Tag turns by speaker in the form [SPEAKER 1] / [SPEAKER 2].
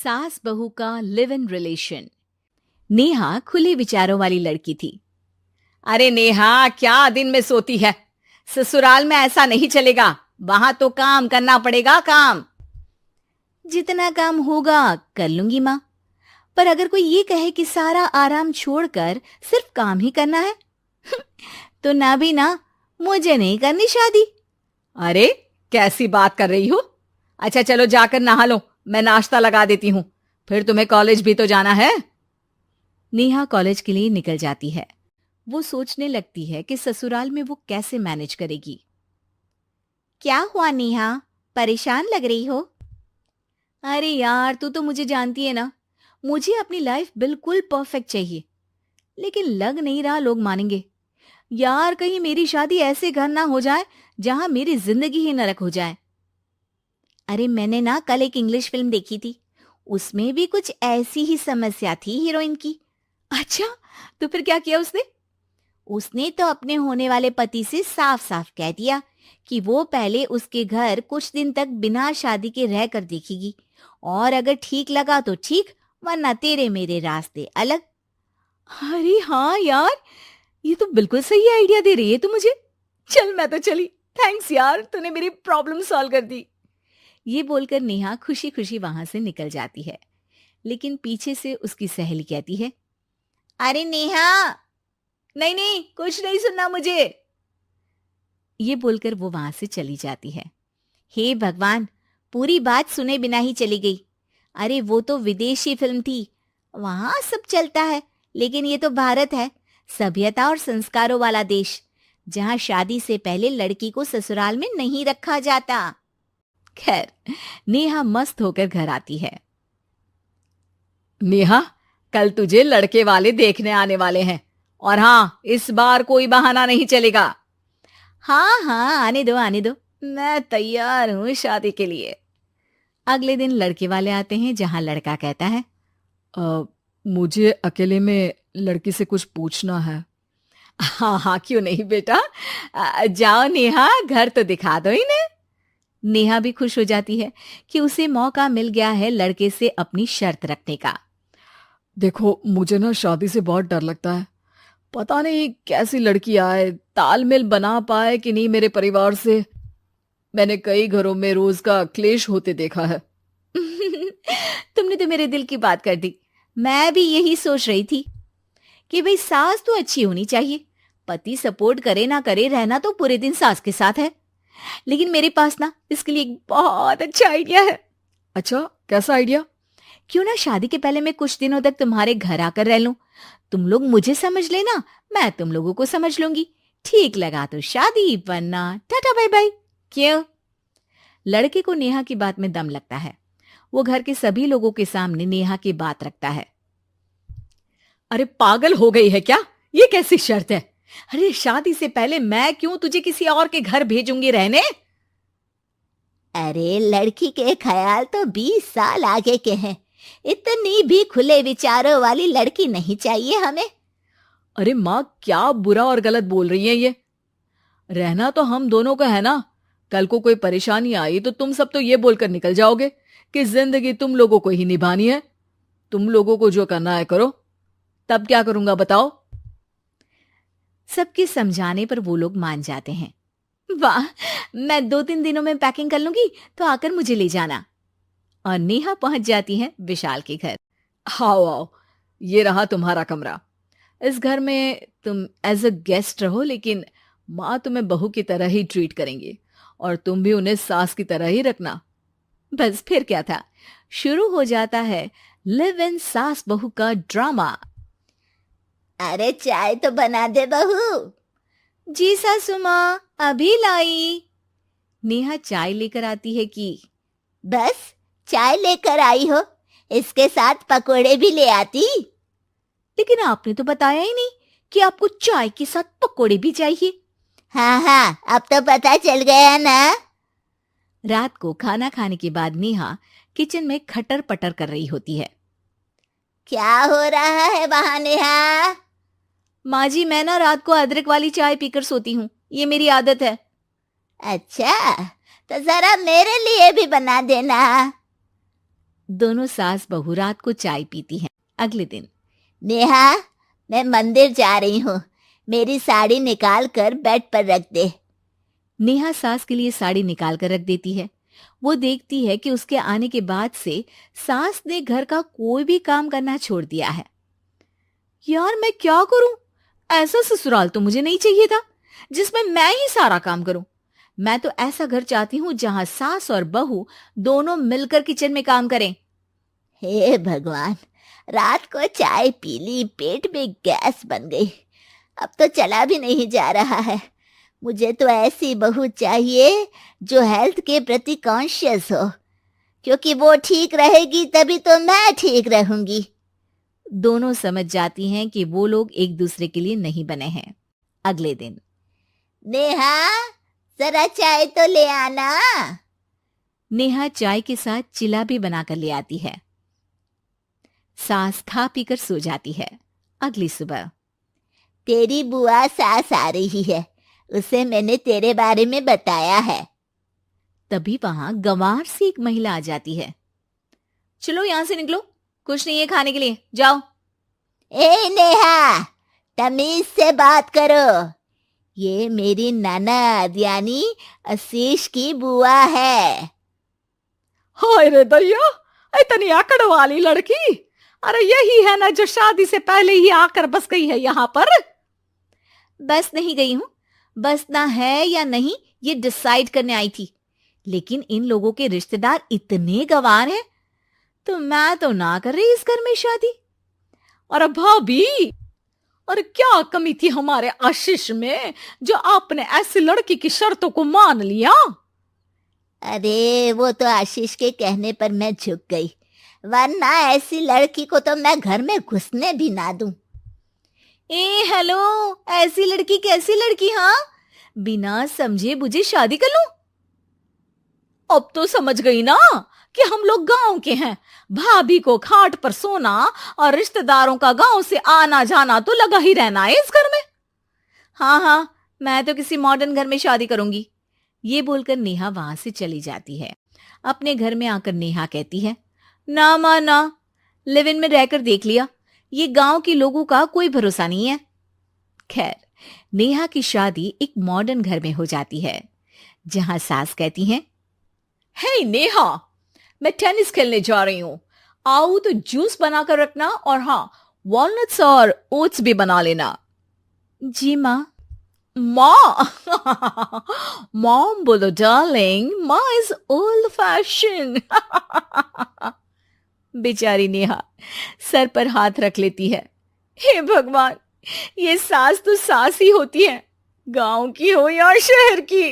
[SPEAKER 1] सास बहू का लिव इन रिलेशन। नेहा खुले विचारों वाली लड़की थी।
[SPEAKER 2] अरे नेहा, क्या दिन में सोती है? ससुराल में ऐसा नहीं चलेगा, वहां तो काम करना पड़ेगा। काम
[SPEAKER 1] जितना काम होगा कर लूंगी माँ, पर अगर कोई ये कहे कि सारा आराम छोड़कर सिर्फ काम ही करना है तो ना भी ना, मुझे नहीं करनी शादी।
[SPEAKER 2] अरे कैसी बात कर रही हो? अच्छा चलो जाकर नहा लो, मैं नाश्ता लगा देती हूँ, फिर तुम्हें कॉलेज भी तो जाना है।
[SPEAKER 1] नेहा कॉलेज के लिए निकल जाती है। वो सोचने लगती है कि ससुराल में वो कैसे मैनेज करेगी। क्या हुआ नेहा, परेशान लग रही हो? अरे यार, तू तो मुझे जानती है ना, मुझे अपनी लाइफ बिल्कुल परफेक्ट चाहिए, लेकिन लग नहीं रहा लोग मानेंगे। यार, कहीं मेरी शादी ऐसे घर ना हो जाए जहां मेरी जिंदगी ही नरक हो जाए। अरे मैंने ना कल एक इंग्लिश फिल्म देखी थी, उसमें भी कुछ ऐसी ही समस्या थी हीरोइन की। अच्छा, तो फिर क्या किया उसने? उसने तो अपने होने वाले पति से साफ साफ कह दिया कि वो पहले उसके घर कुछ दिन तक बिना शादी के रह कर देखेगी, और अगर ठीक लगा तो ठीक, वरना तेरे मेरे रास्ते अलग। अरे हाँ यार, ये तो बिल्कुल सही आइडिया दे रही है तू मुझे। चल मैं तो चली, थैंक्स यार, तूने मेरी प्रॉब्लम सॉल्व कर दी। ये बोलकर नेहा खुशी खुशी वहां से निकल जाती है, लेकिन पीछे से उसकी सहेली कहती है, अरे नेहा, नहीं नहीं, कुछ नहीं सुनना मुझे। ये बोलकर वो वहां से चली जाती है। हे भगवान, पूरी बात सुने बिना ही चली गई। अरे वो तो विदेशी फिल्म थी, वहां सब चलता है, लेकिन ये तो भारत है, सभ्यता और संस्कारों वाला देश, जहां शादी से पहले लड़की को ससुराल में नहीं रखा जाता। खैर, नेहा मस्त होकर घर आती है।
[SPEAKER 2] नेहा, कल तुझे लड़के वाले देखने आने वाले हैं, और हाँ, इस बार कोई बहाना नहीं चलेगा।
[SPEAKER 1] हाँ हाँ, आने दो आने दो, मैं तैयार हूं शादी के लिए। अगले दिन लड़के वाले आते हैं, जहां लड़का कहता है,
[SPEAKER 2] मुझे अकेले में लड़की से कुछ पूछना है। हाँ हाँ, क्यों नहीं बेटा, जाओ नेहा, घर तो दिखा दो इन्हें।
[SPEAKER 1] नेहा भी खुश हो जाती है कि उसे मौका मिल गया है लड़के से अपनी शर्त रखने का।
[SPEAKER 2] देखो, मुझे ना शादी से बहुत डर लगता है, पता नहीं कैसी लड़की आए, तालमेल बना पाए कि नहीं मेरे परिवार से। मैंने कई घरों में रोज का क्लेश होते देखा है।
[SPEAKER 1] तुमने तो मेरे दिल की बात कर दी। मैं भी यही सोच रही थी कि भाई सास तो अच्छी होनी चाहिए, पति सपोर्ट करे ना करे, रहना तो पूरे दिन सास के साथ है। लेकिन मेरे पास ना इसके लिए एक बहुत अच्छा आइडिया है।
[SPEAKER 2] अच्छा, कैसा आइडिया?
[SPEAKER 1] क्यों ना शादी के पहले मैं कुछ दिनों तक तुम्हारे घर आकर रह लूं, तुम लोग मुझे समझ लेना, मैं तुम लोगों को समझ लूंगी। ठीक लगा तो शादी, वरना टाटा बाय बाय। क्यों? लड़के को नेहा की बात में दम लगता है। वो घर के सभी लोगों के सामने नेहा की बात रखता है।
[SPEAKER 2] अरे पागल हो गई है क्या? ये कैसी शर्त है? अरे शादी से पहले मैं क्यों तुझे किसी और के घर भेजूंगी रहने?
[SPEAKER 1] अरे लड़की के ख्याल तो 20 साल आगे के हैं, इतनी भी खुले विचारों वाली लड़की नहीं चाहिए हमें।
[SPEAKER 2] अरे माँ, क्या बुरा और गलत बोल रही है ये? रहना तो हम दोनों का है ना। कल को कोई परेशानी आई तो तुम सब तो ये बोलकर निकल जाओगे कि जिंदगी तुम लोगों को ही निभानी है। तुम लोगों को जो करना है करो, तब क्या करूंगा बताओ?
[SPEAKER 1] सबके समझाने पर वो लोग मान जाते हैं। वाह, मैं 2-3 दिनों में पैकिंग कर लूंगी, तो आकर मुझे ले जाना। और नेहा पहुंच जाती है विशाल के घर।
[SPEAKER 2] आओ आओ, ये रहा तुम्हारा कमरा। इस घर में तुम एज अ गेस्ट रहो, लेकिन माँ तुम्हें बहू की तरह ही ट्रीट करेंगी, और तुम भी उन्हें सास की तरह ही रखना।
[SPEAKER 1] बस फिर क्या था, शुरू हो जाता है लिव इन सास बहू का ड्रामा। अरे चाय तो बना दे बहू। जी सासू माँ, अभी लाई। नेहा चाय लेकर आती है कि बस चाय लेकर आई हो, इसके साथ पकोड़े भी ले आती। लेकिन आपने तो बताया ही नहीं कि आपको चाय के साथ पकोड़े भी चाहिए। हाँ हाँ, अब तो पता चल गया ना। रात को खाना खाने के बाद नेहा किचन में खटर पटर कर रही होती है। क्या हो रहा है वहां नेहा? माँ जी, मैं ना रात को अदरक वाली चाय पीकर सोती हूँ, ये मेरी आदत है। अच्छा, तो जरा मेरे लिए भी बना देना। दोनों सास बहू रात को चाय पीती हैं। अगले दिन,
[SPEAKER 3] नेहा, मैं मंदिर जा रही हूँ, मेरी साड़ी निकाल कर बेड पर रख दे।
[SPEAKER 1] नेहा सास के लिए साड़ी निकाल कर रख देती है। वो देखती है कि उसके आने के बाद से सास ने घर का कोई भी काम करना छोड़ दिया है। यार मैं क्या करूं? ऐसा ससुराल तो मुझे नहीं चाहिए था जिसमें मैं ही सारा काम करूं। मैं तो ऐसा घर चाहती हूं जहां सास और बहू दोनों मिलकर किचन में काम करें।
[SPEAKER 3] हे भगवान, रात को चाय पी ली, पेट में गैस बन गई, अब तो चला भी नहीं जा रहा है। मुझे तो ऐसी बहू चाहिए जो हेल्थ के प्रति कॉन्शियस हो, क्योंकि वो ठीक रहेगी तभी तो मैं ठीक रहूंगी।
[SPEAKER 1] दोनों समझ जाती हैं कि वो लोग एक दूसरे के लिए नहीं बने हैं। अगले दिन,
[SPEAKER 3] नेहा, जरा चाय तो ले आना।
[SPEAKER 1] नेहा चाय के साथ चिला भी बनाकर ले आती है। सास खा पीकर सो जाती है। अगली सुबह,
[SPEAKER 3] तेरी बुआ सास आ रही है, उसे मैंने तेरे बारे में बताया है।
[SPEAKER 1] तभी वहां गंवार से एक महिला आ जाती है। चलो यहां से निकलो, कुछ नहीं है खाने के लिए, जाओ।
[SPEAKER 3] ए नेहा, तमीज से बात करो, ये मेरी ननद यानी आशीष की बुआ है।
[SPEAKER 2] हाय रे दैया, इतनी आकड़ वाली लड़की! अरे यही है ना जो शादी से पहले ही आकर बस गई है यहाँ पर।
[SPEAKER 1] बस नहीं गई हूं, बसना है या नहीं ये डिसाइड करने आई थी, लेकिन इन लोगों के रिश्तेदार इतने गंवार हैं तो मैं तो ना कर रही इस घर में शादी।
[SPEAKER 2] अरे भाभी, और क्या कमी थी हमारे आशीष में जो आपने ऐसी लड़की की शर्तों को मान लिया?
[SPEAKER 3] अरे वो तो आशीष के कहने पर मैं झुक गई, वरना ऐसी लड़की को तो मैं घर में घुसने भी ना दूं।
[SPEAKER 1] ए हेलो, ऐसी लड़की कैसी लड़की? हाँ, बिना समझे बुझे शादी कर लूं?
[SPEAKER 2] अब तो समझ गई ना कि हम लोग गांव के हैं। भाभी को खाट पर सोना और रिश्तेदारों का गांव से आना जाना तो लगा ही रहना है इस घर में।
[SPEAKER 1] हाँ हाँ, मैं तो किसी मॉडर्न घर में शादी करूंगी। ये बोलकर नेहा वहां से चली जाती है। अपने घर में आकर नेहा कहती है, ना मां ना, लिव इन में रहकर देख लिया, ये गांव के लोगों का कोई भरोसा नहीं है। खैर, नेहा की शादी एक मॉडर्न घर में हो जाती है जहां सास कहती हैं,
[SPEAKER 2] हे नेहा, मैं टेनिस खेलने जा रही हूं, आओ तो जूस बनाकर रखना, और हाँ, वॉलनट्स और ओट्स भी बना लेना।
[SPEAKER 1] जी माँ।
[SPEAKER 2] माँ मॉम बोलो डार्लिंग, माँ इज ओल्ड फैशन।
[SPEAKER 1] बेचारी नेहा सर पर हाथ रख लेती है। हे भगवान, ये सास तो सास ही होती है, गांव की हो या शहर की।